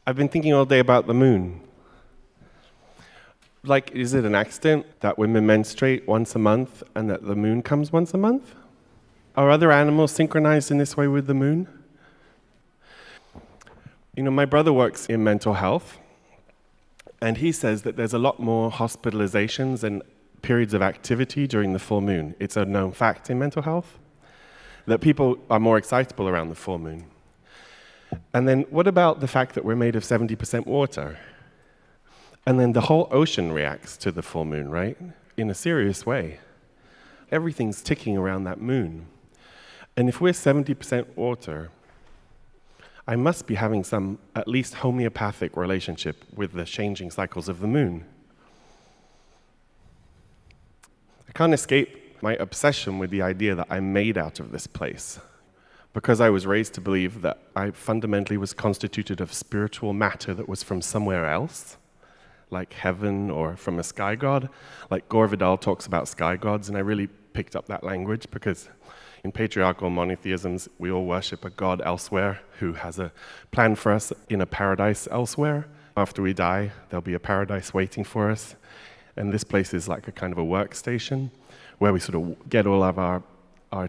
I've been thinking all day about the moon. Like, is it an accident that women menstruate once a month and that the moon comes once a month? Are other animals synchronized in this way with the moon? You know, my brother works in mental health, and he says that there's a lot more hospitalizations and periods of activity during the full moon. It's a known fact in mental health that people are more excitable around the full moon. And then what about the fact that we're made of 70% water? And then the whole ocean reacts to the full moon, right? In a serious way. Everything's ticking around that moon. And if we're 70% water, I must be having some at least homeopathic relationship with the changing cycles of the moon. I can't escape my obsession with the idea that I'm made out of this place, because I was raised to believe that I fundamentally was constituted of spiritual matter that was from somewhere else, like heaven or from a sky god. Like Gore Vidal talks about sky gods, and I really picked up that language because in patriarchal monotheisms, we all worship a god elsewhere who has a plan for us in a paradise elsewhere. After we die, there'll be a paradise waiting for us. And this place is like a kind of a workstation where we sort of get all of our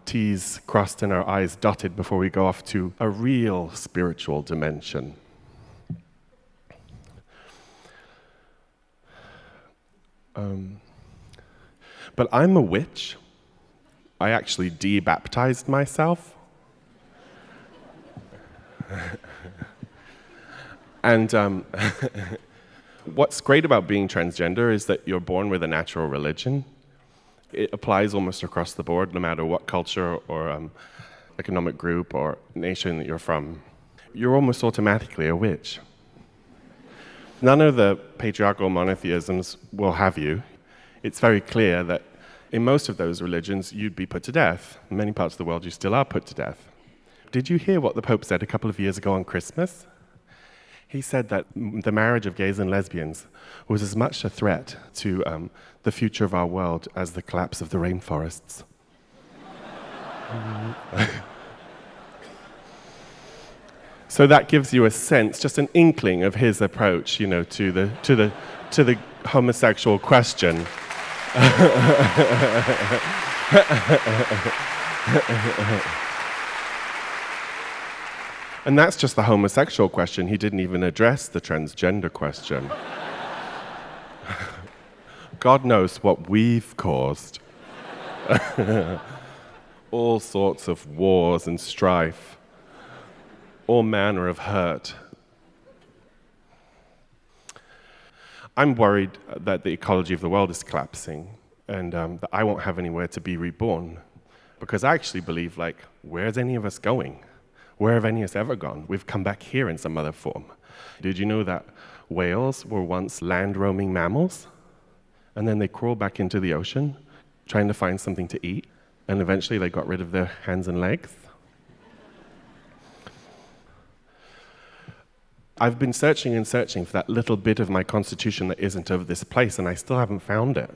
T's crossed and our I's dotted before we go off to a real spiritual dimension. But I'm a witch. I actually de-baptized myself. And what's great about being transgender is that you're born with a natural religion. It applies almost across the board, no matter what culture or economic group or nation that you're from. You're almost automatically a witch. None of the patriarchal monotheisms will have you. It's very clear that in most of those religions, you'd be put to death. In many parts of the world, you still are put to death. Did you hear what the Pope said a couple of years ago on Christmas? He said that the marriage of gays and lesbians was as much a threat to the future of our world as the collapse of the rainforests. So that gives you a sense, just an inkling of his approach, you know, to the homosexual question. And that's just the homosexual question. He didn't even address the transgender question. God knows what we've caused. All sorts of wars and strife. All manner of hurt. I'm worried that the ecology of the world is collapsing and that I won't have anywhere to be reborn. Because I actually believe, like, where's any of us going? Where have any of us ever gone? We've come back here in some other form. Did you know that whales were once land-roaming mammals? And then they crawled back into the ocean, trying to find something to eat, and eventually they got rid of their hands and legs? I've been searching and searching for that little bit of my constitution that isn't of this place, and I still haven't found it.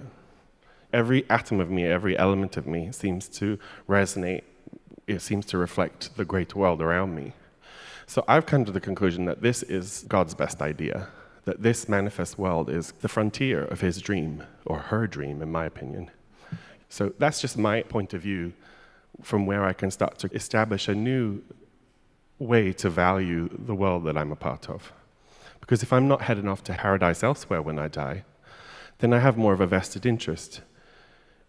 Every atom of me, every element of me seems to resonate. It seems to reflect the great world around me. So I've come to the conclusion that this is God's best idea, that this manifest world is the frontier of his dream, or her dream, in my opinion. So that's just my point of view from where I can start to establish a new way to value the world that I'm a part of. Because if I'm not heading off to paradise elsewhere when I die, then I have more of a vested interest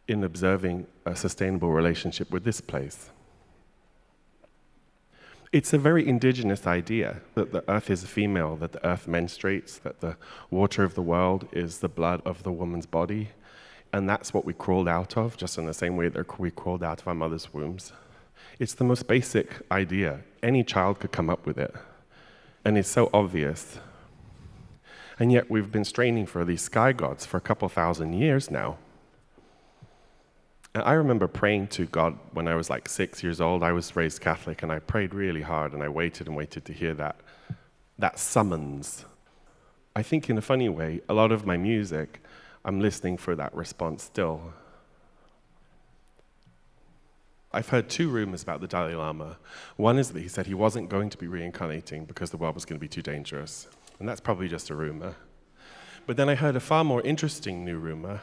in observing a sustainable relationship with this place. It's a very indigenous idea that the earth is female, that the earth menstruates, that the water of the world is the blood of the woman's body, and that's what we crawled out of, just in the same way that we crawled out of our mother's wombs. It's the most basic idea. Any child could come up with it, and it's so obvious. And yet we've been straining for these sky gods for a couple thousand years now. And I remember praying to God when I was like 6 years old. I was raised Catholic, and I prayed really hard, and I waited and waited to hear that summons. I think in a funny way, a lot of my music, I'm listening for that response still. I've heard two rumors about the Dalai Lama. One is that he said he wasn't going to be reincarnating because the world was going to be too dangerous. And that's probably just a rumor. But then I heard a far more interesting new rumor,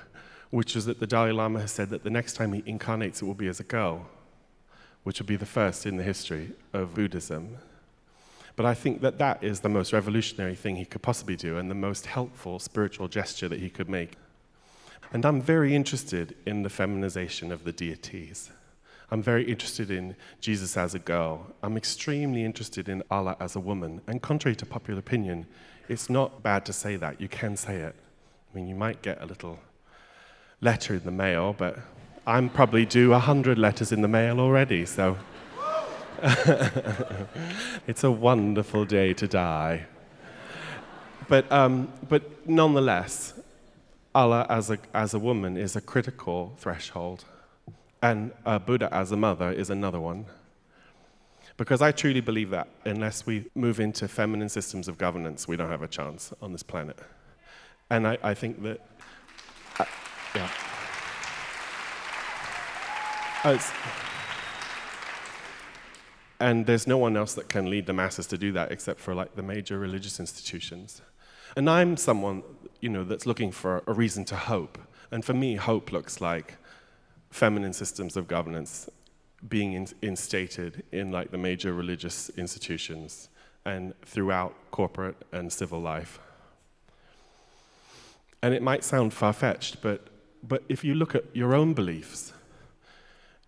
which is that the Dalai Lama has said that the next time he incarnates, it will be as a girl, which will be the first in the history of Buddhism. But I think that that is the most revolutionary thing he could possibly do and the most helpful spiritual gesture that he could make. And I'm very interested in the feminization of the deities. I'm very interested in Jesus as a girl. I'm extremely interested in Allah as a woman. And contrary to popular opinion, it's not bad to say that. You can say it. I mean, you might get a little letter in the mail, but I'm probably due 100 letters in the mail already, so it's a wonderful day to die. But nonetheless, Allah as a woman is a critical threshold, and Buddha as a mother is another one. Because I truly believe that unless we move into feminine systems of governance, we don't have a chance on this planet. And I think that, yeah. And there's no one else that can lead the masses to do that except for like the major religious institutions. And I'm someone, that's looking for a reason to hope. And for me, hope looks like feminine systems of governance being instated in like the major religious institutions and throughout corporate and civil life. And it might sound far-fetched, but if you look at your own beliefs,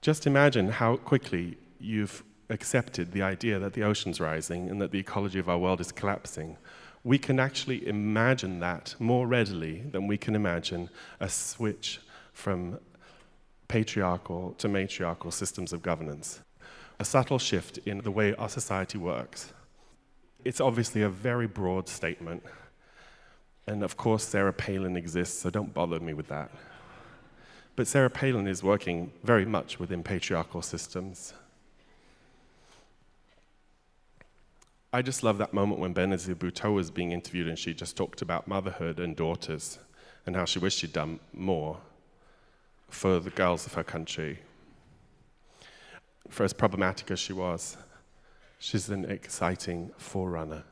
just imagine how quickly you've accepted the idea that the ocean's rising and that the ecology of our world is collapsing. We can actually imagine that more readily than we can imagine a switch from patriarchal to matriarchal systems of governance. A subtle shift in the way our society works. It's obviously a very broad statement. And of course, Sarah Palin exists, so don't bother me with that. But Sarah Palin is working very much within patriarchal systems. I just love that moment when Benazir Bhutto was being interviewed and she just talked about motherhood and daughters and how she wished she'd done more for the girls of her country. For as problematic as she was, she's an exciting forerunner.